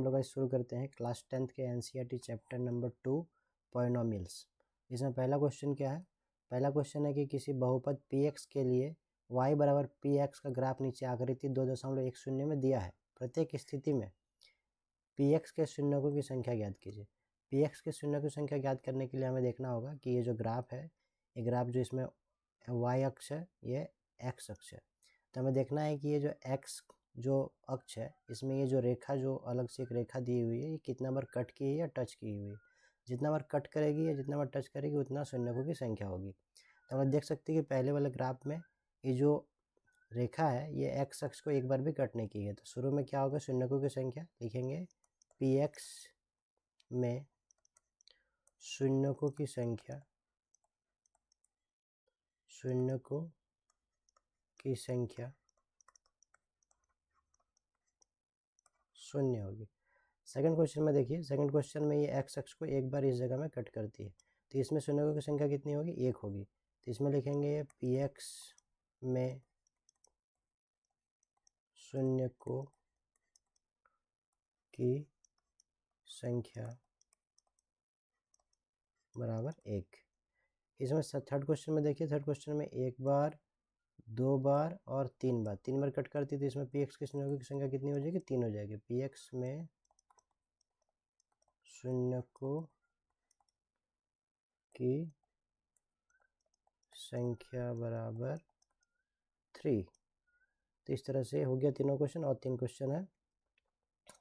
हम लोग आज शुरू करते हैं क्लास 10th के एनसीईआरटी चैप्टर नंबर 2 पॉलिनोमियल्स। इसमें पहला क्वेश्चन क्या है? पहला क्वेश्चन है कि किसी बहुपद px के लिए y बराबर px का ग्राफ नीचे आकृति 2.10 में दिया है। प्रत्येक स्थिति में px के शून्यकों की संख्या ज्ञात कीजिए। px के शून्यकों की संख्या ज्ञात करने के लिए हमें देखना होगा कि ये जो ग्राफ है, ये ग्राफ जो इसमें y अक्ष है, ये x अक्ष है। तो हमें देखना है कि ये जो x जो अक्ष है, इसमें ये जो रेखा जो अलग से एक रेखा दी हुई है, ये कितना बार कट की है या टच की हुई है। जितना बार कट करेगी या जितना बार टच करेगी उतना शून्यकों की संख्या होगी। तो हम देख सकते हैं कि पहले वाले ग्राफ में ये जो रेखा है, ये एक्स अक्ष को एक बार भी कट नहीं की है। तो शुरू में क्या होगा? शून्यकों की संख्या लिखेंगे पी एक्स में शून्यकों की संख्या, शून्यकों की संख्या शून्य होगी। सेकंड क्वेश्चन में देखिए, सेकंड क्वेश्चन में ये एक्स अक्ष को एक बार इस जगह में कट करती है, तो इसमें शून्यकों की संख्या कितनी होगी? एक होगी। तो इसमें लिखेंगे पी एक्स में शून्यकों की संख्या बराबर एक। इसमें थर्ड क्वेश्चन में देखिए, थर्ड क्वेश्चन में एक बार, दो बार और तीन बार कट करती है, तो इसमें पी एक्स के शून्यकों की संख्या कितनी हो जाएगी? तीन हो जाएगी। पी एक्स में शून्यकों की संख्या बराबर 3। तो इस तरह से हो गया तीनों क्वेश्चन। और तीन क्वेश्चन है।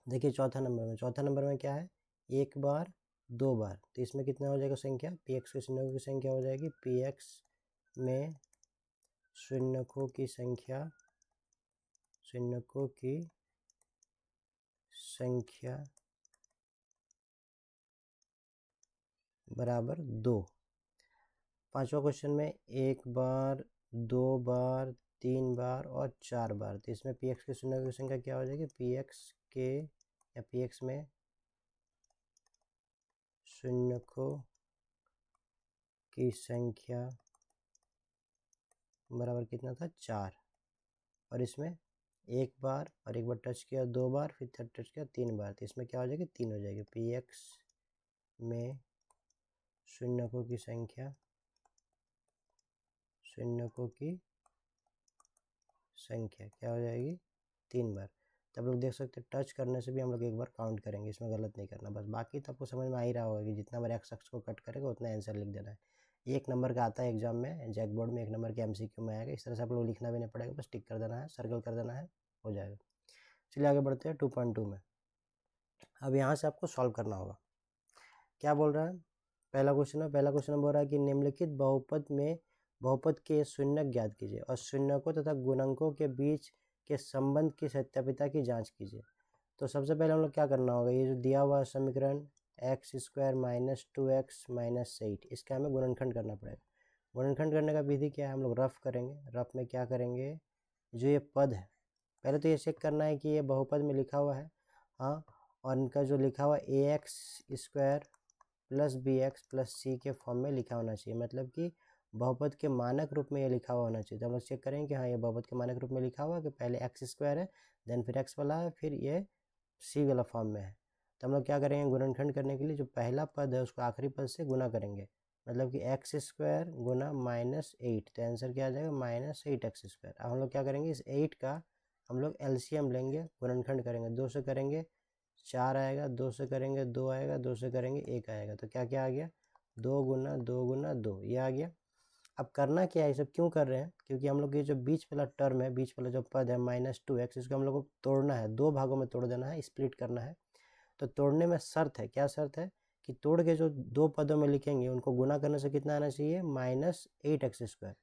देखिए चौथा नंबर में क्या है? एक बार, दो बार, तो इसमें कितना हो जाएगा संख्या? पी एक्स के शून्यकों की संख्या हो जाएगी पी एक्स में शून्यकों की संख्या, शून्यकों की संख्या बराबर 2। पांचवा क्वेश्चन में एक बार, दो बार, तीन बार और चार बार, तो इसमें पी एक्स के शून्यकों की संख्या क्या हो जाएगी? पी एक्स के या पी एक्स में शून्यकों की संख्या बराबर कितना था? 4। और इसमें एक बार और एक बार टच किया, दो बार, फिर थर्ड टच किया, तीन बार, तो इसमें क्या हो जाएगी? 3 हो जाएगी। पी एक्स में शून्यकों की संख्या, शून्यकों की संख्या क्या हो जाएगी? 3 बार। तब लोग देख सकते हैं टच करने से भी हम लोग एक बार काउंट करेंगे, इसमें गलत नहीं करना। बस बाकी तो आपको समझ में आ ही रहा होगा कि जितना बार एक्स अक्ष को कट करेगा उतना आंसर लिख देना है। एक नंबर का आता है एग्जाम में, जैक बोर्ड में 1 नंबर के एमसीक्यू में आएगा। इस तरह से आप लोग लिखना भी नहीं पड़ेगा, बस टिक कर देना है, सर्कल कर देना है, हो जाएगा। चलिए आगे बढ़ते हैं 2.2 में। अब यहाँ से आपको सॉल्व करना होगा। क्या बोल रहा है? पहला क्वेश्चन में बोल रहा है कि निम्नलिखित बहुपद के शून्यक ज्ञात कीजिए और शून्यकों तथा गुणकों के बीच के संबंध की सत्यापिता की जांच कीजिए। तो सबसे पहले हम लोग क्या करना होगा? ये जो दिया हुआ समीकरण x square minus 2x minus 8, इसका हमें गुणनखंड करना पड़ेगा। गुणनखंड करने का विधि क्या है? हम लोग रफ करेंगे। रफ में क्या करेंगे? जो ये पद है, पहले तो ये चेक करना है कि ये बहुपद में लिखा हुआ है, हाँ, और इनका जो लिखा हुआ A X square plus B X plus C के फॉर्म में लिखा होना चाहिए, मतलब कि बहुपद के मानक रूप में ये लिखा हुआ होना चाहिए। तो हम लोग चेक करेंगे कि हाँ, ये बहुपद के मानक रूप में लिखा हुआ है कि पहले एक्स स्क्वायर है, देन फिर एक्स वाला है, फिर ये सी वाला फॉर्म में है। तो हम लोग क्या करेंगे? गुणनखंड करने के लिए जो पहला पद है उसको आखिरी पद से गुना करेंगे, मतलब कि एक्स स्क्वायर गुना माइनस 8, तो आंसर क्या आ जाएगा? Minus 8x square. अब हम लोग क्या करेंगे? इस 8 का हम लोग एलसीएम लेंगे, गुणनखंड करेंगे। 2 से करेंगे 4 आएगा, 2 से करेंगे 2 आएगा, 2 से करेंगे 1 आएगा। तो क्या क्या आ गया? 2 गुना 2 गुना 2, ये आ गया। अब करना क्या है? ये सब क्यों कर रहे हैं? क्योंकि हम लोग ये जो बीच वाला टर्म है, बीच वाला जो पद है माइनस 2x, इसको हम लोग को तोड़ना है, 2 भागों में तोड़ देना है, स्प्लिट करना है। तो तोड़ने में शर्त है, क्या शर्त है? कि तोड़ के जो 2 पदों में लिखेंगे उनको गुना करने से कितना आना चाहिए? Minus 8x square.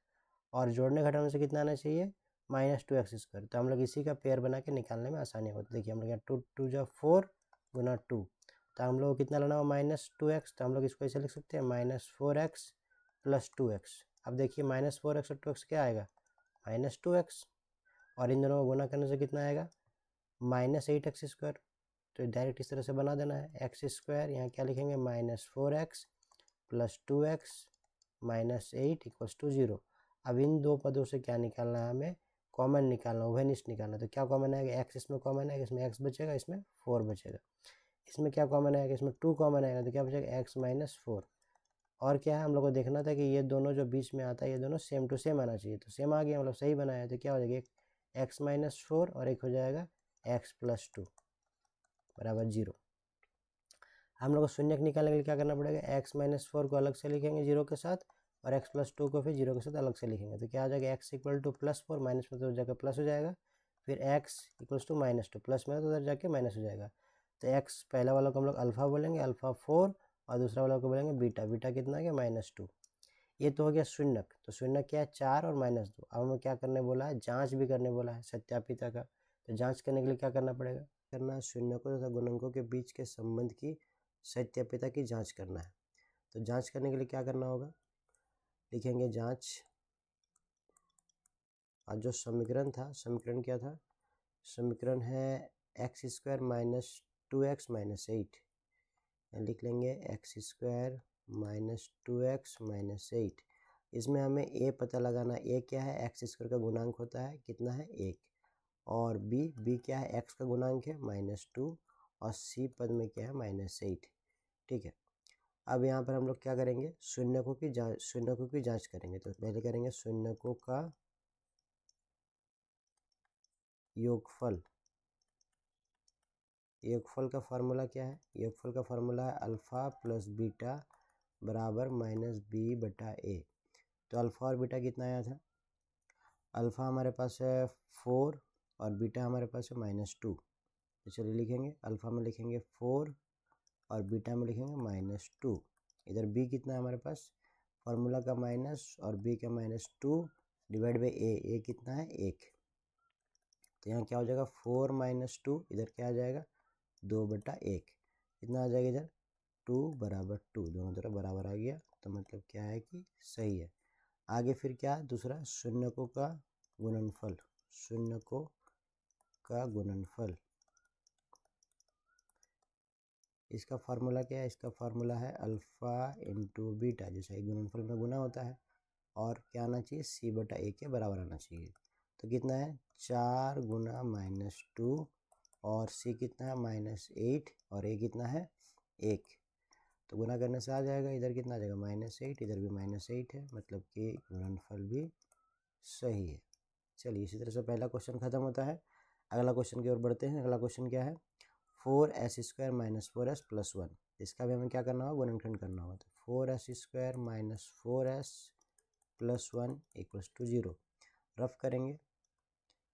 और जोड़ने घटाने से कितना आना चाहिए? Minus 2x square. तो हम लोग इसी का पेयर बना के निकालने में आसानी होती है। देखिए हम लोग यहाँ 2 2 जा 4 गुना 2, तो हम लोग को कितना लेना हो? Minus 2x। तो हम लोग इसको ऐसे लिख सकते हैं माइनस 4x प्लस 2x। अब देखिए माइनस 4x और 2x क्या आएगा? Minus 2x। और इन दोनों को गुना करने से कितना आएगा? Minus 8x square. तो डायरेक्ट इस तरह से बना देना है। एक्स स्क्वायर यहाँ क्या लिखेंगे? Minus 4x plus 2x minus 8 equals to 0। अब इन दो पदों से क्या निकालना है हमें? कॉमन निकालना, उभयनिष्ठ निकालना। तो क्या कॉमन आएगा, एक्स इसमें कॉमन आएगा, इसमें एक्स बचेगा, इसमें 4 बचेगा। इसमें क्या कॉमन आएगा, इसमें 2 कॉमन आएगा, तो क्या बचेगा एक्स माइनस 4। और क्या है, हम लोग को देखना था कि ये दोनों जो बीच में आता है ये दोनों सेम टू सेम आना चाहिए। तो सेम आ गया, मतलब सही बनाया। तो क्या हो जाएगा, एक एक्स माइनस 4 और एक हो जाएगा एक्स प्लस 2 बराबर 0। हम लोग को शून्यक निकालने के लिए क्या करना पड़ेगा, एक्स माइनस 4 को अलग से लिखेंगे 0 के साथ, और एक्स प्लस 2 को फिर 0 के साथ अलग से लिखेंगे। तो क्या आ जाएगा, x equal to plus 4, minus में तो जाकर प्लस हो जाएगा, फिर x equals to minus 2, plus में तो उधर जाके माइनस हो जाएगा। तो एक्स पहला वाला को हम लोग अल्फा बोलेंगे, अल्फा 4, और दूसरा वाला को बोलेंगे बीटा, बीटा कितना आ गया -2। ये तो हो गया शून्यक। तो शून्यक क्या है, 4 और -2। अब हमें क्या करने बोला है, जांच भी करने बोला है सत्यापिता का। तो जांच करने के लिए क्या करना पड़ेगा, करना शून्यकों तथा गुणनकों के बीच के संबंध की सत्यापिता की जांच करना है। तो जांच करने के लिए क्या करना होगा, लिखेंगे जांच। और जो समीकरण था, समीकरण क्या था, समीकरण है x square minus 2x minus 8। लिख लेंगे x square minus 2x minus 8। इसमें हमें ए पता लगाना, ए क्या है, एक्स स्क्वायर का गुणांक होता है, कितना है 1। और बी क्या है, एक्स का गुणांक है -2, और सी पद में क्या है -8। ठीक है। अब यहाँ पर हम लोग क्या करेंगे, शून्यकों की जांच करेंगे। तो पहले करेंगे शून्यकों का योगफल। योगफल का फार्मूला क्या है, योगफल का फार्मूला है अल्फ़ा प्लस बीटा बराबर -b/a। तो अल्फ़ा और बीटा कितना आया था, अल्फ़ा हमारे पास है 4 और बीटा हमारे पास है -2। तो चलिए लिखेंगे, अल्फ़ा में लिखेंगे 4 और बीटा में लिखेंगे -2। इधर b कितना है हमारे पास, फार्मूला का माइनस और b का -2 डिवाइड बाई a कितना है 1। तो यहाँ क्या हो जाएगा 4 - 2, इधर क्या आ जाएगा 2/1। कितना आ जाएगा इधर 2 बराबर 2, दोनों तरफ बराबर आ गया। तो मतलब क्या है कि सही है। आगे फिर क्या, दूसरा शून्यकों का गुणनफल, शून्यकों का गुणनफल। इसका फार्मूला क्या है, इसका फार्मूला है अल्फ़ा इंटू बीटा, जैसा ही गुणनफल में गुना होता है, और क्या आना चाहिए c/a के बराबर आना चाहिए। तो कितना है 4 गुना -2, और c कितना है -8, और a कितना है 1। तो गुना करने से आ जाएगा, इधर कितना आ जाएगा -8, इधर भी -8 है, मतलब कि गुणनफल भी सही है। चलिए इसी तरह से पहला क्वेश्चन खत्म होता है। अगला क्वेश्चन की ओर बढ़ते हैं। अगला क्वेश्चन क्या है, 4s² - 4s + 1। इसका भी हमें क्या करना होगा, गुणनखंड करना होगा। तो 4s² - 4s + 1 = 0। रफ करेंगे,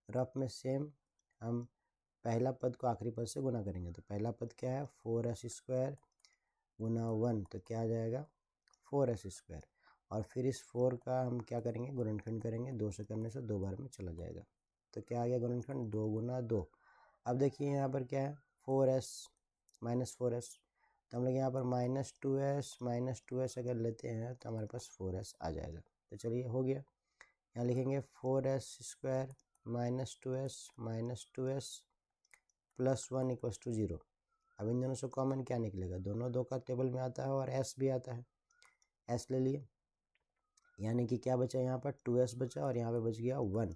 रफ में सेम हम पहला पद को आखिरी पद से गुना करेंगे। तो पहला पद क्या है 4s² गुना 1, तो क्या आ जाएगा 4s²। और फिर इस 4 का हम क्या करेंगे, गुणनखंड करेंगे। 2 से करने से 2 बार में चला जाएगा। तो क्या आ गया गुणनखंड, 2 गुना 2। अब देखिए यहाँ पर क्या है 4s -4s, तो हम लोग यहाँ पर -2s अगर लेते हैं तो हमारे पास 4s आ जाएगा। तो चलिए हो गया। यहाँ लिखेंगे 4s² -2s + 1 = 0। अब इन दोनों से कॉमन क्या निकलेगा, दोनों 2 का टेबल में आता है और s भी आता है, s ले लिए। यानी कि क्या बचा यहाँ पर 2s बचा, और यहाँ पे बच गया 1।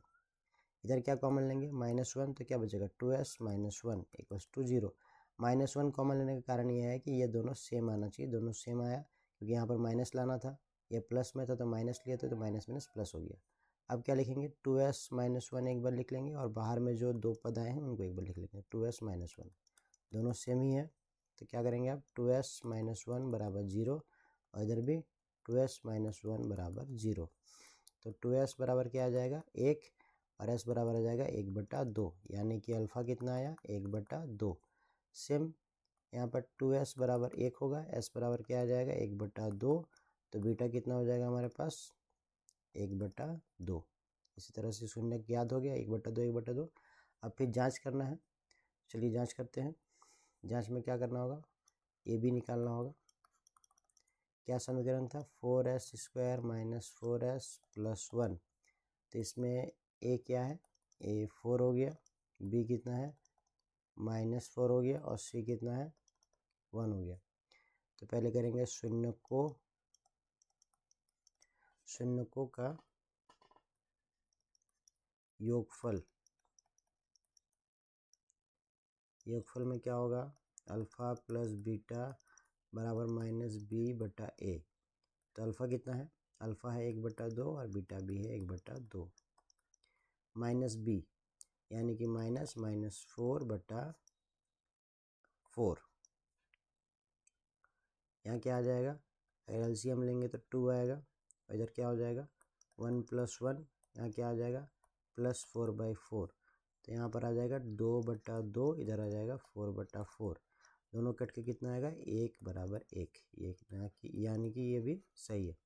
इधर क्या कॉमन लेंगे -1, तो क्या बचेगा 2s - 1 = 0। -1 कॉमन लेने का कारण यह है कि ये दोनों सेम आना चाहिए, दोनों सेम आया, क्योंकि यहाँ पर माइनस लाना था, ये प्लस में था तो माइनस लिया था, तो माइनस माइनस प्लस हो गया। अब क्या लिखेंगे 2s - 1 एक बार लिख लेंगे, और बाहर में जो 2 पद आए हैं उनको एक बार लिख लेंगे। 2s - 1 दोनों सेम ही है, तो क्या करेंगे आप 2s - 1 बराबर 0, और इधर भी 2s - 1 बराबर 0। तो 2s बराबर क्या आ जाएगा 1, और s बराबर आ जाएगा 1/2, यानी कि अल्फ़ा कितना आया 1/2। सेम यहाँ पर 2s बराबर 1 होगा, s बराबर क्या आ जाएगा 1/2। तो बीटा कितना हो जाएगा हमारे पास 1/2। इसी तरह से शून्य याद हो गया 1/2 1/2। अब फिर जांच करना है, चलिए जांच करते हैं। जांच में क्या करना होगा, ये भी निकालना होगा। क्या समीकरण था 4s² - 4s + 1। तो इसमें a क्या है, a 4 हो गया, b कितना है -4 हो गया, और c कितना है 1 हो गया। तो पहले करेंगे शून्यकों का योगफल, योगफल में क्या होगा, अल्फ़ा प्लस बीटा बराबर माइनस बी बटा ए। तो अल्फ़ा कितना है, अल्फ़ा है 1/2 और बीटा भी है 1/2, माइनस बी यानी कि -4/4। यहाँ क्या आ जाएगा, अगर एलसीएम लेंगे तो 2 आएगा, और इधर क्या हो जाएगा 1 + 1, यहाँ क्या आ जाएगा +4/4। तो यहाँ पर आ जाएगा 2/2, इधर आ जाएगा 4/4, दोनों कट के कितना आएगा 1 = 1, यानी कि ये भी सही है।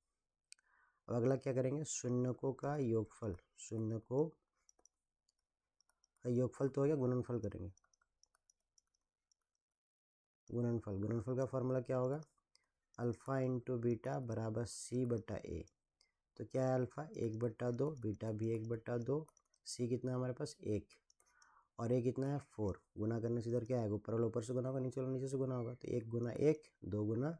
अब अगला क्या करेंगे, शून्यकों का योगफल, शून्यकों का योगफल तो हो गया, गुणनफल करेंगे। गुणनफल, गुणनफल का फॉर्मूला क्या होगा, अल्फ़ा इंटू बीटा बराबर c/a। तो क्या है अल्फ़ा 1/2, बीटा भी 1/2, सी कितना है हमारे पास 1, और ए कितना है 4। गुना करने से इधर क्या आएगा, ऊपर वाला ऊपर से गुना होगा, नीचे वाला नीचे से गुना होगा। तो 1 × 1 2 ×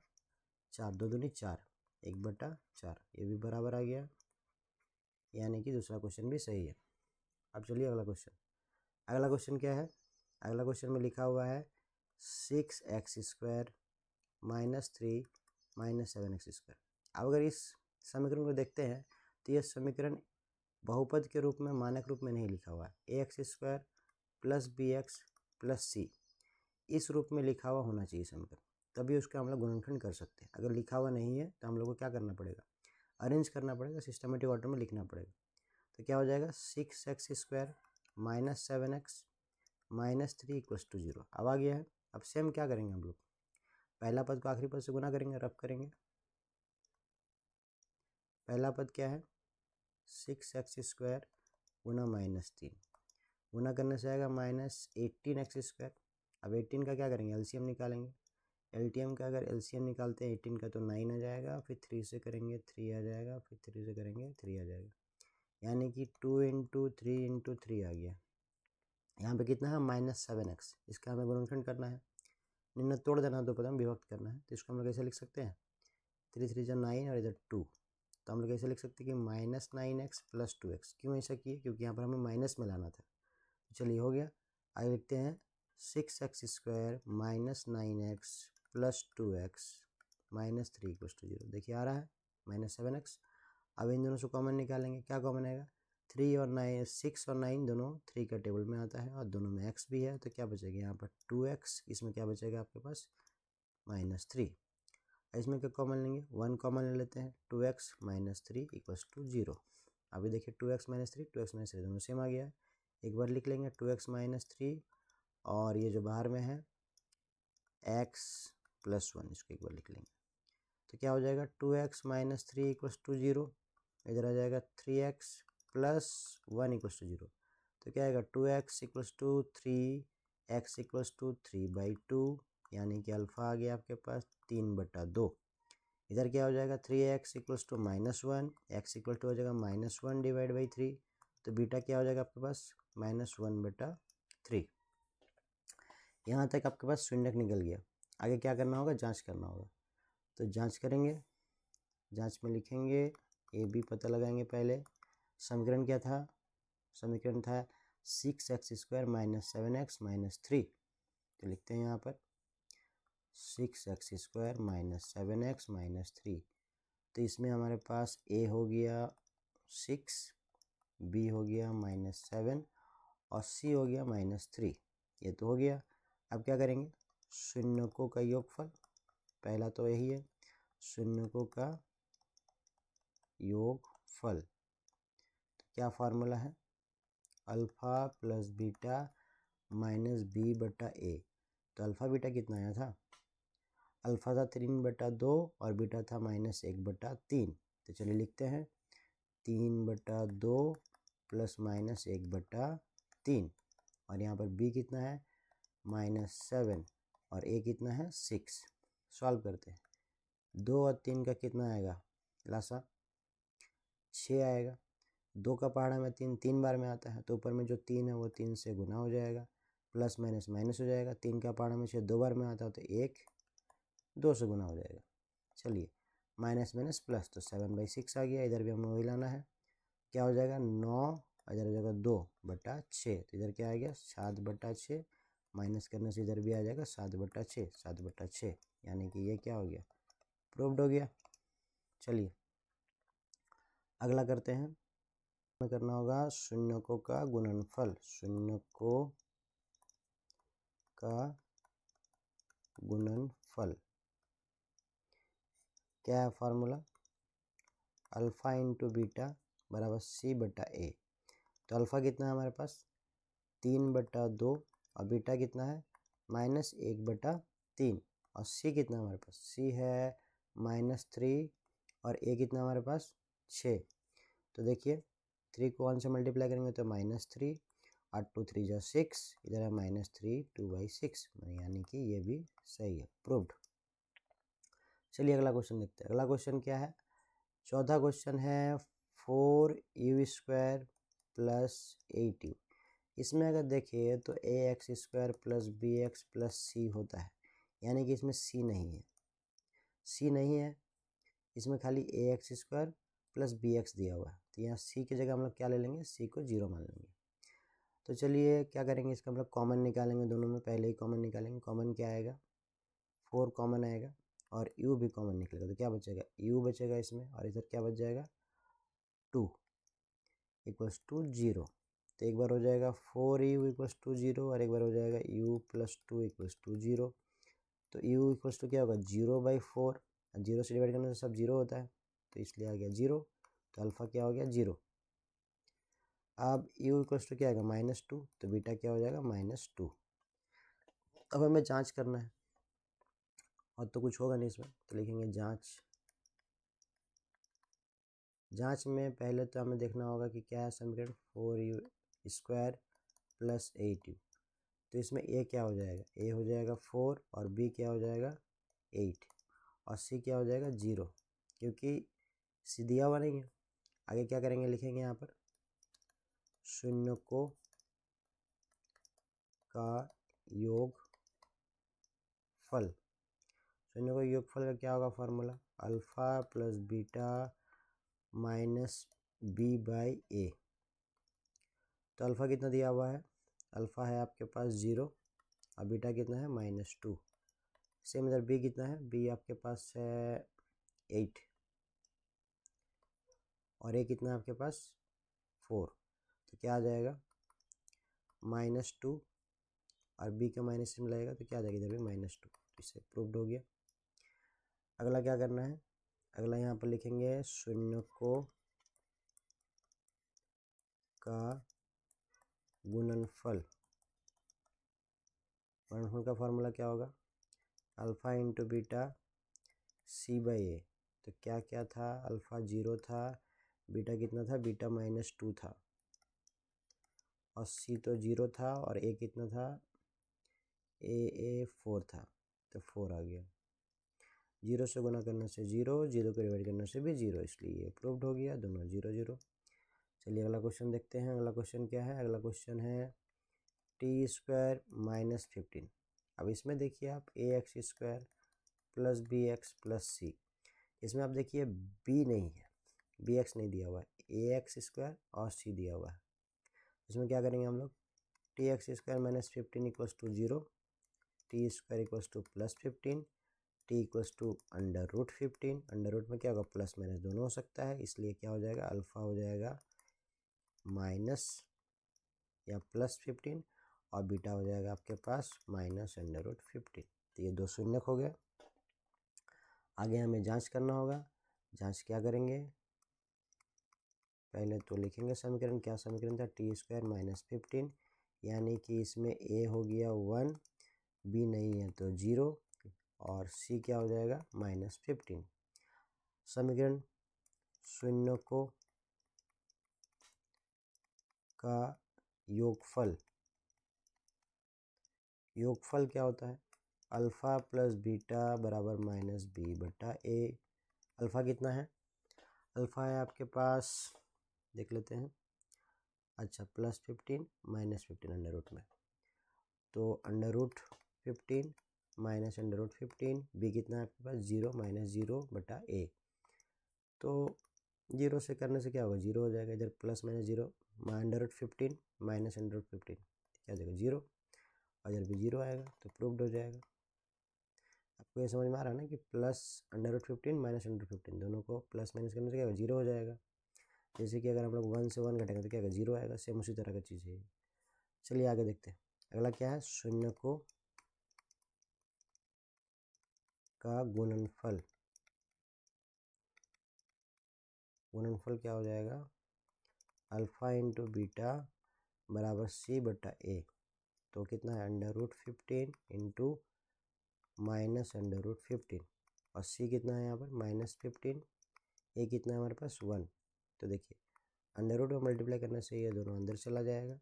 4, 2 दूनी 4, 1/4, ये भी बराबर आ गया, यानी कि दूसरा क्वेश्चन भी सही है। अब चलिए अगला क्वेश्चन। अगला क्वेश्चन क्या है, अगला क्वेश्चन में लिखा हुआ है 6x² - 3 - 7x²। अब अगर इस समीकरण को देखते हैं तो यह समीकरण बहुपद के रूप में, मानक रूप में नहीं लिखा हुआ है। ax² + bx + c इस रूप में लिखा हुआ होना चाहिए समीकरण, तभी उसका हम लोग गुणनखंड कर सकते हैं। अगर लिखा हुआ नहीं है तो हम लोग को क्या करना पड़ेगा, अरेंज करना पड़ेगा, सिस्टमेटिक ऑर्डर में लिखना पड़ेगा। तो क्या हो जाएगा 6x² - 7x - 3 = 0। अब आ गया है। अब सेम क्या करेंगे हम लोग, पहला पद को आखिरी पद से गुना करेंगे, रब करेंगे। पहला पद क्या है 6x² गुना -3, गुना करने से आएगा -18x²। अब 18 का क्या करेंगे, एलसीएम निकालेंगे। एलटीएम का अगर एलसीएम निकालते हैं 18 का तो 9 आ जाएगा, फिर 3 से करेंगे 3 आ जाएगा, फिर 3 से करेंगे 3 आ जाएगा, यानी कि 2 × 3 × 3 आ गया। यहाँ पे कितना है -7x, इसका हमें गुणनखंड करना है, निम्न तोड़ देना, दो पद में विभक्त करना है। तो इसको हम लोग कैसे लिख सकते हैं, 3 3 × 9 और इधर 2, तो हम लोग कैसे लिख सकते हैं कि -9x + 2x। क्यों ऐसा किए, क्योंकि यहाँ पर हमें माइनस में लाना था। चलिए हो गया। आगे लिखते हैं 6x² - 9x + 2x - 3 = 0। देखिए आ रहा है -7x। अब इन दोनों से कॉमन निकालेंगे, क्या कॉमन आएगा, 3 और 9, 6 और 9 दोनों 3 का टेबल में आता है, और दोनों में x भी है, तो क्या बचेगा यहाँ पर 2x, इसमें क्या बचेगा आपके पास -3। इसमें क्या कॉमन लेंगे, 1 कॉमन ले लेते हैं, 2x - 3 = 0। अभी देखिए 2x - 3 2x - 3 दोनों सेम आ गया है। एक बार लिख लेंगे 2x - 3, और ये जो बाहर में है x + 1, इसको एक बार लिख लेंगे। तो क्या हो जाएगा 2x - 3 = 0, इधर आ जाएगा 3x + 1 = 0। तो क्या आएगा 2x = 3, x = 3/2, यानी कि अल्फ़ा आ गया आपके पास 3/2। इधर क्या हो जाएगा 3x = -1, x = हो जाएगा -1/3, तो बीटा क्या हो जाएगा आपके पास -1/3। यहाँ तक आपके पास शून्यक निकल गया। आगे क्या करना होगा, जांच करना होगा। तो जांच करेंगे, जांच में लिखेंगे ए बी पता लगाएंगे। पहले समीकरण क्या था, समीकरण था 6x² - 7x - 3। तो लिखते हैं यहाँ पर 6x² - 7x - 3। तो इसमें हमारे पास a हो गया 6, b हो गया -7, और c हो गया -3। ये तो हो गया। अब क्या करेंगे, शून्यकों का योगफल, पहला तो यही है शून्यकों का योगफल। तो क्या फार्मूला है, alpha plus beta minus b/a। तो अल्फ़ा बीटा कितना आया था, अल्फ़ा था 3/2 और बीटा था -1/3। तो चलिए लिखते हैं 3/2 + -1/3, और यहाँ पर b कितना है -7, और a कितना है 6। सॉल्व करते हैं, 2 और 3 का कितना आएगा लासा 6 आएगा। 2 का पहाड़ा में 3 3 बार में आता है, तो ऊपर में जो 3 है वो 3 से गुना हो जाएगा, प्लस माइनस माइनस हो जाएगा। 3 का पहाड़ा में 6 2 बार में आता है, तो 1 2 से गुना हो जाएगा। चलिए माइनस माइनस प्लस, तो 7/6 आ गया। इधर भी हमें वही लाना है, क्या हो जाएगा 9 इधर हो जाएगा 2/6, तो इधर क्या आ गया 7/6, माइनस करने से इधर भी आ जाएगा 7/6, 7/6, यानी कि ये क्या हो गया, प्रूव्ड हो गया। चलिए अगला करते हैं। हमें करना होगा शून्यकों का गुणनफल, शून्यकों का गुणनफल क्या है फार्मूला, अल्फ़ा इंटू बीटा बराबर C/A। तो अल्फ़ा कितना है हमारे पास 3/2 और बीटा कितना है -1/3, और C कितना है हमारे पास, C है -3 और A कितना हमारे पास 6। तो देखिए 3 को 1 से मल्टीप्लाई करेंगे तो -3 और 2 3 जो 6, इधर है -3 2/6, यानी कि ये भी सही है, प्रूव्ड। चलिए अगला क्वेश्चन देखते हैं। अगला क्वेश्चन क्या है, चौथा क्वेश्चन है 4u² + 8u। इसमें अगर देखिए तो ax² + bx + c होता है, यानी कि इसमें c नहीं है, c नहीं है, इसमें खाली ax² + bx दिया हुआ है। तो यहाँ c की जगह हम लोग क्या ले लेंगे, c को 0 मान लेंगे। तो चलिए क्या करेंगे, इसका हम लोग कॉमन निकालेंगे, दोनों में पहले ही कॉमन निकालेंगे। कॉमन क्या आएगा, 4 कॉमन आएगा और u भी कॉमन निकलेगा, तो क्या बचेगा, u बचेगा इसमें, और इधर क्या बच जाएगा 2 = 0। तो एक बार हो जाएगा 4u = 0 और एक बार हो जाएगा u + 2 = 0। तो u = क्या होगा 0/4, 0 से डिवाइड करने से सब 0 होता है, तो इसलिए आ गया 0। तो अल्फ़ा क्या हो गया 0। अब u = क्या आएगा -2, तो बीटा क्या हो जाएगा -2। अब हमें जांच करना है, और तो कुछ होगा नहीं इसमें, तो लिखेंगे जांच। जांच में पहले तो हमें देखना होगा कि क्या है समीकरण, 4u² + 8u। तो इसमें a क्या हो जाएगा, a हो जाएगा 4 और b क्या हो जाएगा 8 और c क्या हो जाएगा 0, क्योंकि c दिया हुआ नहीं है। आगे क्या करेंगे, लिखेंगे यहाँ पर शून्यकों का योगफल। शून्यों का योगफल का क्या होगा फार्मूला, अल्फ़ा + बीटा -b/a। तो अल्फ़ा कितना दिया हुआ है, अल्फ़ा है आपके पास 0 और बीटा कितना है -2। सेम इधर b कितना है, b आपके पास है 8 और a कितना है आपके पास 4। तो क्या आ जाएगा -2 और b का माइनस में लगेगा तो क्या आ जाएगा इधर भी -2। तो इससे प्रूव्ड हो गया। अगला क्या करना है, अगला यहाँ पर लिखेंगे शून्यकों का गुणनफल। गुणनफल का फार्मूला क्या होगा, अल्फ़ा इंटू बीटा C/A। तो क्या क्या था, अल्फ़ा 0 था, बीटा कितना था, बीटा -2 था, और C तो 0 था, और A कितना था, A 4 था, तो 4 आ गया। 0 से गुना करने से 0, 0 को डिवाइड करने से भी 0, इसलिए ये प्रूव्ड हो गया, दोनों 0 0। चलिए अगला क्वेश्चन देखते हैं। अगला क्वेश्चन क्या है, अगला क्वेश्चन है t² - 15। अब इसमें देखिए आप ax² + bx + c, इसमें आप देखिए b नहीं है, bx नहीं दिया हुआ है, ax² और c दिया हुआ है। इसमें क्या करेंगे हम लोग, tx² - 15 = 0, t² = +15, t = √15। Under root में क्या होगा, प्लस माइनस दोनों हो सकता है, इसलिए क्या हो जाएगा, अल्फ़ा हो जाएगा माइनस या +15 और बीटा हो जाएगा आपके पास -√15। तो ये 2 शून्यक हो गया। आगे हमें जांच करना होगा। जांच क्या करेंगे, पहले तो लिखेंगे समीकरण, क्या समीकरण था, t² - 15, यानी कि इसमें a हो गया 1, b नहीं है तो 0 और c क्या हो जाएगा -15। समीकरण शून्यकों का योगफल, योगफल क्या होता है, अल्फ़ा + बीटा बराबर -b/a। अल्फ़ा कितना है, अल्फ़ा है आपके पास, देख लेते हैं, अच्छा +15 -15 अंडर रूट में, तो √15 -√15, b कितना है आपके पास 0 -0/a। तो जीरो से करने से क्या होगा, जीरो हो जाएगा। इधर प्लस माइनस जीरो, √15 माइनस √15 क्या देगा, जीरो। और इधर भी जीरो आएगा तो प्रूव्ड हो जाएगा। आपको ये समझ में आ रहा है ना कि प्लस √15 माइनस √15 दोनों को प्लस माइनस करने से क्या होगा, जीरो हो जाएगा। जैसे कि अगर हम लोग 1 से 1 घटेंगे तो क्या होगा, जीरो आएगा। सेम उसी तरह की चीज़ है। चलिए आगे देखते हैं। अगला क्या है, शून्य को का गुणनफल। गुणनफल क्या हो जाएगा, अल्फ़ा इंटू बीटा बराबर C/A। तो कितना है, √15 इंटू माइनस √15 और C कितना है यहाँ पर -15। ए कितना है हमारे पास 1। तो देखिए अंडर रूट में मल्टीप्लाई करने से ये दोनों अंदर चला जाएगा,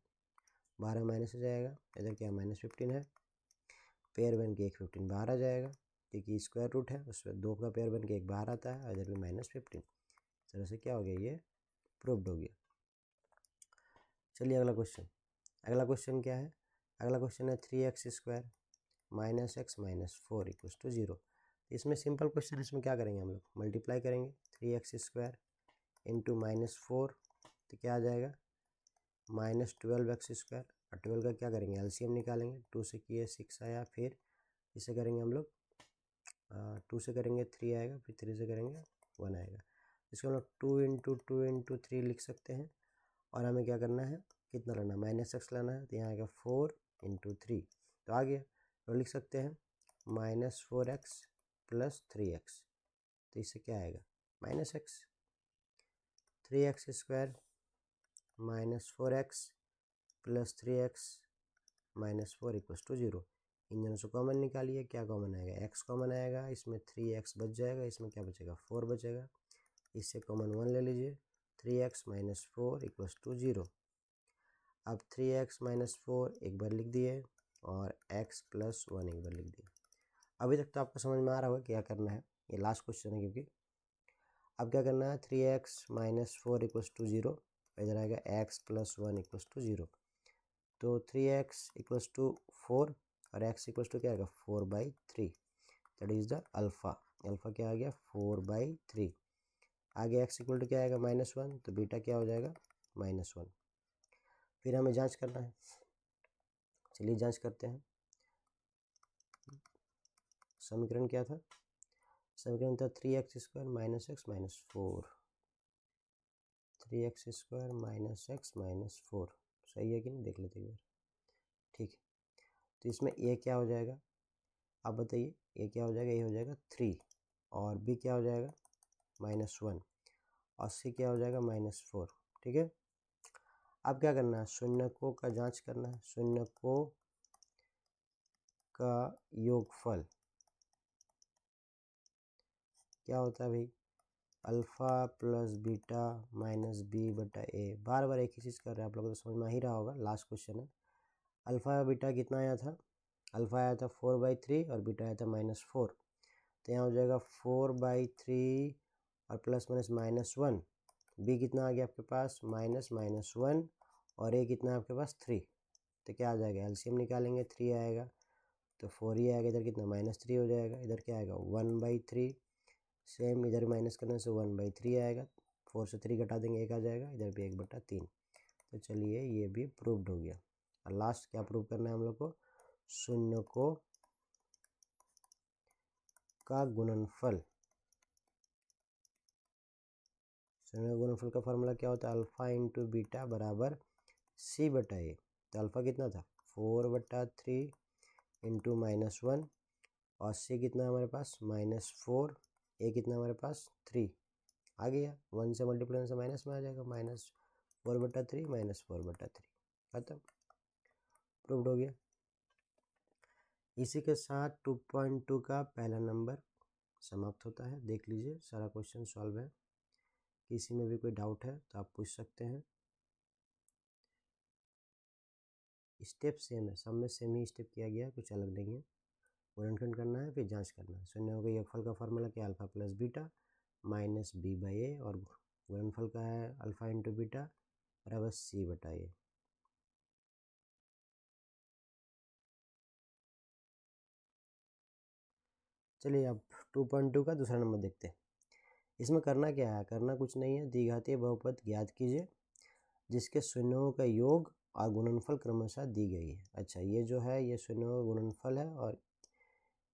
12 माइनस हो जाएगा। इधर क्या -15 है, पेयर बन के 1 15 बाहर आ जाएगा क्योंकि स्क्वायर रूट है, उसमें 2 का पेयर बन के 1 बाहर आता है। इधर भी -15। इस तरह से क्या हो गया, ये प्रूव्ड हो गया। चलिए अगला क्वेश्चन। अगला क्वेश्चन क्या है, अगला क्वेश्चन है 3x² minus x minus 4 equals to 0। इसमें सिंपल क्वेश्चन, इसमें क्या करेंगे हम लोग, मल्टीप्लाई करेंगे 3x² इंटू -4 तो क्या आ जाएगा, -12x²। और 12 का क्या करेंगे, एलसीएम निकालेंगे। 2 से किए 6 आया, फिर इसे करेंगे हम लोग 2 से करेंगे 3 आएगा, फिर 3 से करेंगे 1 आएगा। इसको हम लोग 2 × 2 × 3 लिख सकते हैं। और हमें क्या करना है, कितना लाना है, -x लाना है। तो यहाँ आएगा 4 × 3 तो आ गया। तो लिख सकते हैं -4x + 3x। तो इससे क्या आएगा, -x। 3x² -4x + 3x -4 equals to 0। इन दोनों से कॉमन निकालिए, क्या कॉमन आएगा, x कॉमन आएगा। इसमें 3x बच जाएगा, इसमें क्या बचेगा, 4 बचेगा। इससे कॉमन 1 ले लीजिए। 3x - 4 equals to 0। अब 3x - 4 एक बार लिख दिए और x + 1 एक बार लिख दिए। अभी तक तो आपको समझ में आ रहा होगा क्या करना है, ये लास्ट क्वेश्चन है क्योंकि अब क्या करना है, 3x - 4 इक्वल्स टू 0। इधर आएगा x + 1 इक्वल्स टू 0। तो 3x इक्वल्स टू 4 और x इक्वल्स टू क्या आएगा, 4/3। That is the alpha. Alpha क्या आ गया, 4/3। आगे x इक्वल टू क्या आएगा, -1। तो बीटा क्या हो जाएगा, -1। फिर हमें जांच करना है। चलिए जांच करते हैं। समीकरण क्या था, समीकरण था 3x² - x - 4। 3x² - x - 4 सही है कि नहीं, देख लेते हैं। ठीक है, तो इसमें a क्या हो जाएगा, आप बताइए। a क्या हो जाएगा, a हो जाएगा 3 और b क्या हो जाएगा, -1 और c क्या हो जाएगा, -4। ठीक है, अब क्या करना है, शून्य को का जांच करना है। शून्य को का योगफल क्या होता है भाई, अल्फ़ा + बीटा -b/a। बार बार एक ही चीज़ कर रहे हैं आप लोगों को, तो समझ में आ ही रहा होगा। लास्ट क्वेश्चन है। अल्फ़ा बीटा कितना आया था, अल्फ़ा आया था 4/3 और बीटा आया था -4। तो यहाँ हो जाएगा 4/3 और प्लस माइनस -1। बी कितना आ गया आपके पास, -1 और ए कितना है आपके पास 3। तो क्या आ जाएगा, एलसीएम निकालेंगे, 3 आएगा तो 4 ही आएगा। इधर कितना, -3 हो जाएगा। इधर क्या आएगा, 1/3। सेम इधर माइनस करने से 1/3 आएगा। 4 से 3 घटा देंगे, 1 आ जाएगा। इधर भी 1/3। तो चलिए ये भी प्रूव्ड हो गया। और लास्ट क्या प्रूव करना है हम लोग को, शून्य को का गुणनफल। शून्य गुणनफल का फॉर्मूला क्या होता है, अल्फ़ा इंटू बीटा बराबर C/A। तो अल्फ़ा कितना था, 4/3 इंटू -1 और C कितना है हमारे पास, -4। ए कितना हमारे पास 3 आ गया। 1 से मल्टीप्लाई से माइनस में आ जाएगा, -4/3 -4/3 खत्म, प्रूव्ड हो गया। इसी के साथ 2.2 का पहला नंबर समाप्त होता है। देख लीजिए सारा क्वेश्चन सॉल्व है। किसी में भी कोई डाउट है तो आप पूछ सकते हैं। स्टेप सेम है, सब में सेम ही स्टेप किया गया है, कुछ अलग नहीं है। गुणनखंड करना है, फिर जांच करना है। शून्य का योगफल का फॉर्मूला क्या, अल्फ़ा + बीटा -b/a और गुणनफल का है अल्फ़ा इंटू बीटा बराबर C/A। चलिए अब 2.2 का दूसरा नंबर देखते हैं। इसमें करना क्या है, करना कुछ नहीं है, द्विघातीय बहुपद ज्ञात कीजिए जिसके शून्यों का योग और गुणनफल क्रमशः दी गई है। अच्छा, ये जो है ये शून्यों का गुणनफल है और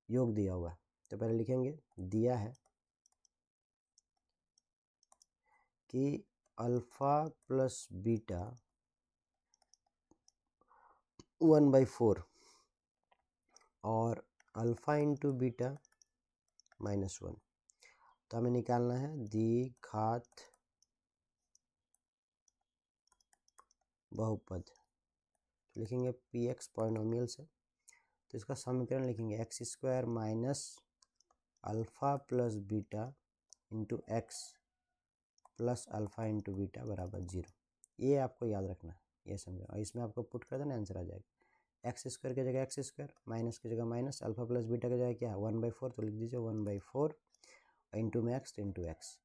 योग दिया हुआ है। तो पहले लिखेंगे, दिया है कि अल्फा प्लस बीटा 1/4 और अल्फा इंटू बीटा -1। तो हमें निकालना है द्विघात बहुपद। तो लिखेंगे px पॉलिनोमियल से, तो इसका समीकरण लिखेंगे x² minus alpha plus beta into x plus alpha into beta बराबर 0। ये आपको याद रखना है, ये समझो। और इसमें आपको पुट कर देना, आंसर आ जाएगा। x² की जगह x², माइनस की जगह माइनस, अल्फ़ा प्लस बीटा की जगह क्या है 1/4, तो लिख दीजिए 1/4, इंटू में x तो into x,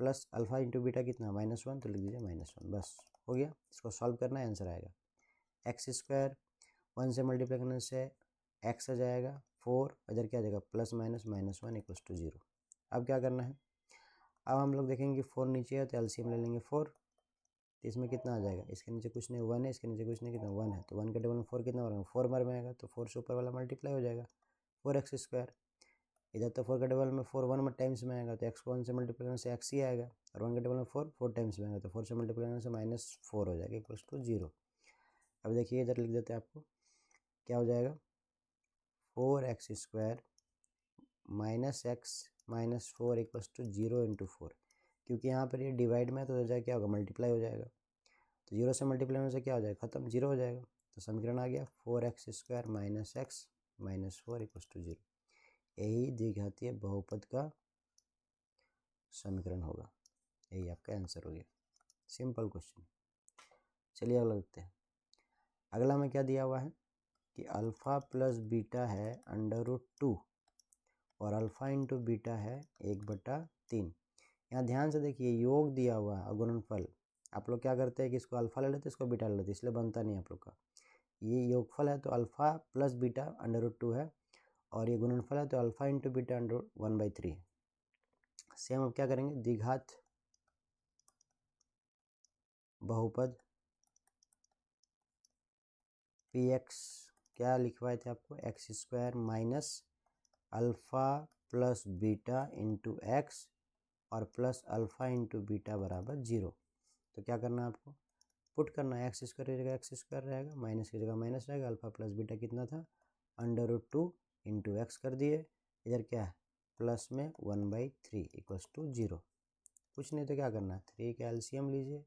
plus alpha into beta कितना -1, तो लिख दीजिए -1। बस हो गया। इसको सॉल्व करना है, आंसर आएगा x², 1 से मल्टीप्लाई करने से x आ जाएगा 4, इधर क्या आ जाएगा प्लस माइनस -1 इक्वल्स टू 0। अब क्या करना है, अब हम लोग देखेंगे 4 नीचे है तो एलसीएम ले लेंगे 4, तो इसमें कितना आ जाएगा, इसके नीचे कुछ नहीं 1 है, इसके नीचे कुछ नहीं, कितना 1 है, तो 1 के डबल में 4 कितना होगा 4 बार में आएगा, तो 4 से ऊपर वाला मल्टीप्लाई हो जाएगा 4x²। इधर तो 4 के डबल में 4 1 टाइम्स में आएगा, तो x को 1 से मल्टीप्लाई करने से x ही आएगा, और 1 के डबल में 4 टाइम्स में आएगा, तो 4 से मल्टीप्लाई करने से -4 हो जाएगा इक्वल्स टू 0। अब देखिए इधर लिख देते हैं, आपको क्या हो जाएगा 4x² minus x minus 4 equals to 0 into 4। क्योंकि यहाँ पर ये डिवाइड में है तो जाए क्या होगा मल्टीप्लाई हो जाएगा, तो 0 से मल्टीप्लाई होने से क्या हो जाएगा खत्म, 0 हो जाएगा। तो समीकरण आ गया 4x² minus x minus 4 equals to 0। यही द्विघातीय बहुपद का समीकरण होगा, यही आपका आंसर हो गया। Simple question. चलिए अगला देखते हैं। अगला में क्या दिया हुआ है कि अल्फ़ा प्लस बीटा है √2 और अल्फ़ा इंटू बीटा है 1/3। यहाँ ध्यान से देखिए, योग दिया हुआ है, गुणनफल। आप लोग क्या करते हैं कि इसको अल्फ़ा ले लेते हैं, इसको बीटा ले लेते हैं, इसलिए बनता नहीं आप लोग का। ये योगफल है तो अल्फ़ा प्लस बीटा √2 है, और ये गुणनफल है तो अल्फ़ा इंटू बीटा √1/3 है। सेम अब क्या करेंगे, द्विघात बहुपद px क्या लिखवाए थे आपको, x² minus alpha plus beta into x और प्लस अल्फ़ा इंटू बीटा बराबर 0। तो क्या करना है आपको, पुट करना है, x² की जगह x² रहेगा, माइनस की जगह माइनस रहेगा, अल्फ़ा प्लस बीटा कितना था √2 इंटू एक्स कर दिए, इधर क्या है प्लस में 1/3 इक्वल्स टू 0। कुछ नहीं तो क्या करना है, 3 का एलसीएम लीजिए,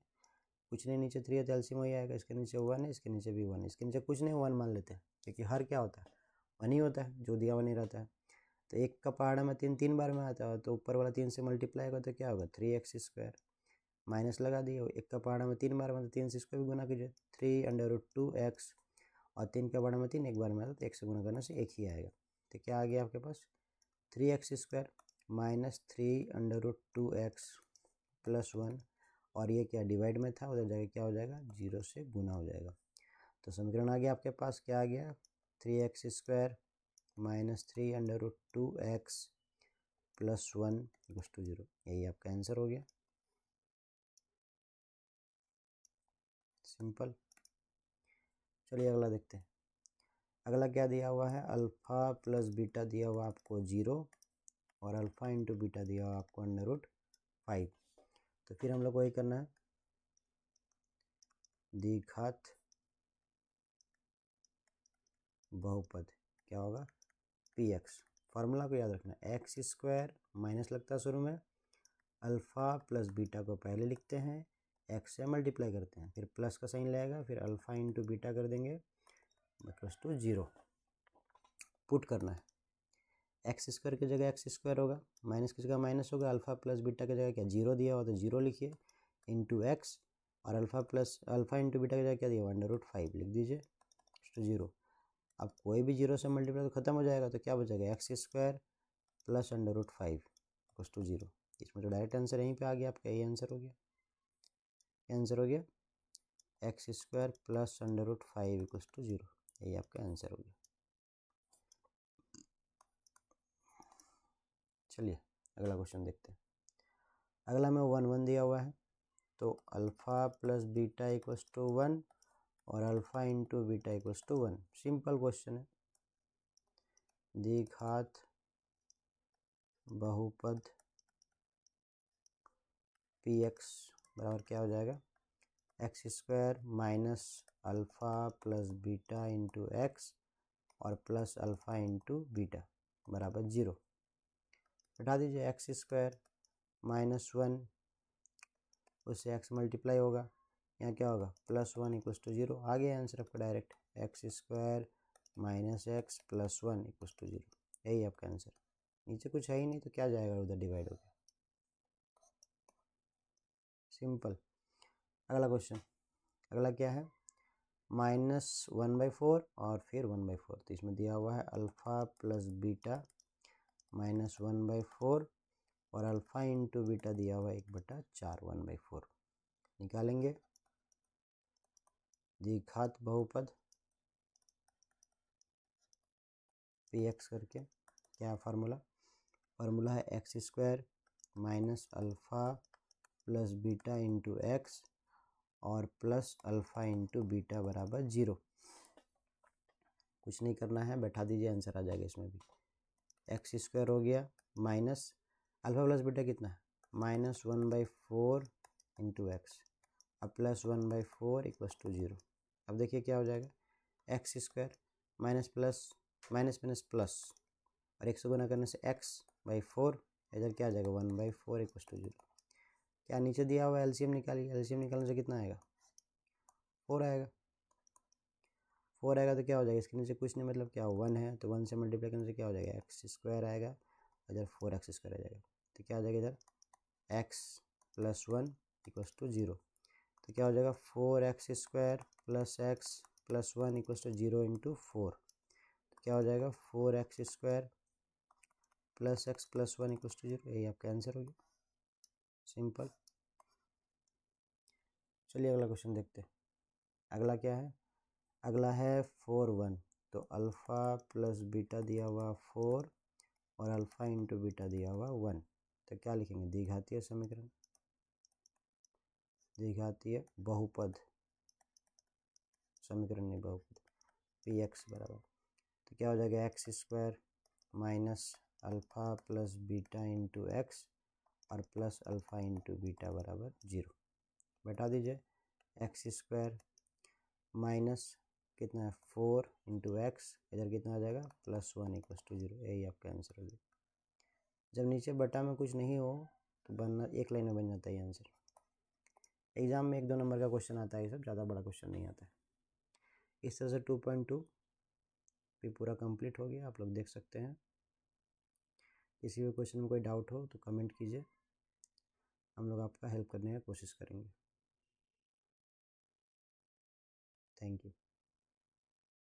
कुछ नहीं नीचे 3 है तो एलसीएम वही आएगा, इसके नीचे 1 है, इसके नीचे भी 1 है, इसके नीचे कुछ नहीं 1 मान लेते हैं, क्योंकि हर क्या होता है 1 ही होता है, जो दिया 1 ही रहता है। तो 1 का पहाड़ा में 3 बार में आता है, तो ऊपर वाला 3 से मल्टीप्लाई होगा तो क्या होगा 3x², माइनस लगा दिए, 1 का पहाड़ा में 3 बार में, तो 3 से इसको भी गुना कीजिए 3√2x, और 3 का पहाड़ा में 3 एक बार में आता तो 1 से गुना करने से 1 ही आएगा। तो क्या आ गया आपके पास 3x² माइनस 3√2x प्लस 1, और ये क्या डिवाइड में था, उधर जाके क्या हो जाएगा 0 से गुना हो जाएगा। तो समीकरण आ गया आपके पास, क्या आ गया 3x² minus 3√2x plus 1 equals to 0। यही आपका आंसर हो गया, सिंपल। चलिए अगला देखते हैं। अगला क्या दिया हुआ है, अल्फ़ा प्लस बीटा दिया हुआ आपको 0 और अल्फ़ा इंटू बीटा दिया हुआ आपको √5। तो फिर हम लोग वही करना है, द्विघात बहुपद क्या होगा px। फार्मूला को याद रखना, x² माइनस लगता है शुरू में, अल्फ़ा प्लस बीटा को पहले लिखते हैं, x से मल्टीप्लाई करते हैं, फिर प्लस का साइन लगेगा, फिर अल्फ़ा इंटू बीटा कर देंगे इक्वल्स टू 0। पुट करना है, x² की जगह x² होगा, माइनस की जगह माइनस होगा, अल्फ़ा प्लस बीटा की जगह क्या 0 दिया हुआ तो 0 लिखिए इंटू एक्स, और अल्फ़ा इंटू बीटा की जगह क्या दिया √5 लिख दीजिए टू 0। अब कोई भी 0 से मल्टीप्लाई तो खत्म हो जाएगा, तो क्या बचेगा x² प्लस √5 इक्वल्स टू 0। इसमें तो डायरेक्ट आंसर यहीं पे आ गया आपका, यही आंसर हो गया, आंसर हो गया x² प्लस √5 इक्वल्स टू 0। यही आपका आंसर हो गया। चलिए अगला क्वेश्चन देखते हैं। अगला में 1 दिया हुआ है, तो alpha plus beta equals to 1 और alpha into beta equals to 1। Simple question है। द्विघात बहुपद पी एक्स बराबर क्या हो जाएगा, x square minus alpha plus beta into x और प्लस अल्फ़ा इंटू बीटा बराबर 0। हटा दीजिए, एक्स स्क्वायर माइनस 1 उससे एक्स मल्टीप्लाई होगा, यहाँ क्या होगा प्लस 1 इक्वल्स टू 0। आ गया आंसर आपका direct, x square minus x plus 1 equals to 0। यही आपका आंसर। नीचे कुछ है ही नहीं तो क्या जाएगा उधर डिवाइड हो गया। सिंपल। अगला क्वेश्चन, अगला क्या है, -1/4 और फिर 1/4। तो इसमें दिया हुआ है अल्फ़ा प्लस बीटा -1/4 और अल्फ़ा इंटू बीटा दिया हुआ है 1/4 1/4। निकालेंगे द्विघात बहुपद पी एक्स करके। क्या फार्मूला, फार्मूला है x square minus alpha plus beta into x और प्लस अल्फ़ा इंटू बीटा बराबर 0। कुछ नहीं करना है, बैठा दीजिए, आंसर आ जाएगा इसमें भी। एक्स स्क्वायर हो गया माइनस अल्फ़ा प्लस बीटा कितना है -1/4 इंटू एक्स अब प्लस 1/4 इक्वल्स टू 0। अब देखिए क्या हो जाएगा, x square minus plus minus minus plus और 1 से गुना करने से x/4, इधर क्या आ जाएगा 1/4 इक्वल्स टू 0। क्या नीचे दिया हुआ एलसीएम निकालिए, एलसीएम निकालने से कितना आएगा 4 आएगा। 4 आएगा तो क्या हो जाएगा, इसके नीचे कुछ नहीं, मतलब क्या 1 है तो 1 से मल्टीप्लाई करने से क्या हो जाएगा एक्स स्क्वायर आएगा, इधर 4x स्क्वायर आ जाएगा। तो क्या हो जाएगा इधर x प्लस 1 इक्वल्स टू 0। तो क्या हो जाएगा 4x square plus x plus 1 equals to 0 into 4। तो क्या हो जाएगा 4x square plus x plus 1 equals to 0। यही आपका आंसर हो गया। सिंपल। चलिए अगला क्वेश्चन देखते हैं। अगला क्या है, अगला है 4 1। तो अल्फ़ा प्लस बीटा दिया हुआ 4 और अल्फ़ा इंटू बीटा दिया हुआ 1। तो क्या लिखेंगे, द्विघातीय समीकरण, द्विघातीय बहुपद समीकरण, नहीं बहुपद, पी एक्स बराबर। तो क्या हो जाएगा x square minus alpha plus beta into x और प्लस अल्फ़ा इंटू बीटा बराबर 0। बैठा दीजिए, एक्स स्क्वायर माइनस कितना है 4 इंटू एक्स, इधर कितना आ जाएगा प्लस 1 इक्वल्स टू 0। यही आपका आंसर होगा। जब नीचे बटा में कुछ नहीं हो तो बनना एक लाइन में बन जाता है आंसर। एग्जाम में 1-2 नंबर का क्वेश्चन आता है, ये सब ज़्यादा बड़ा क्वेश्चन नहीं आता है। इस तरह से 2.2 भी पूरा कंप्लीट हो गया, आप लोग देख सकते हैं। किसी भी क्वेश्चन में कोई डाउट हो तो कमेंट कीजिए, हम लोग आपका हेल्प करने की कोशिश करेंगे। Thank you.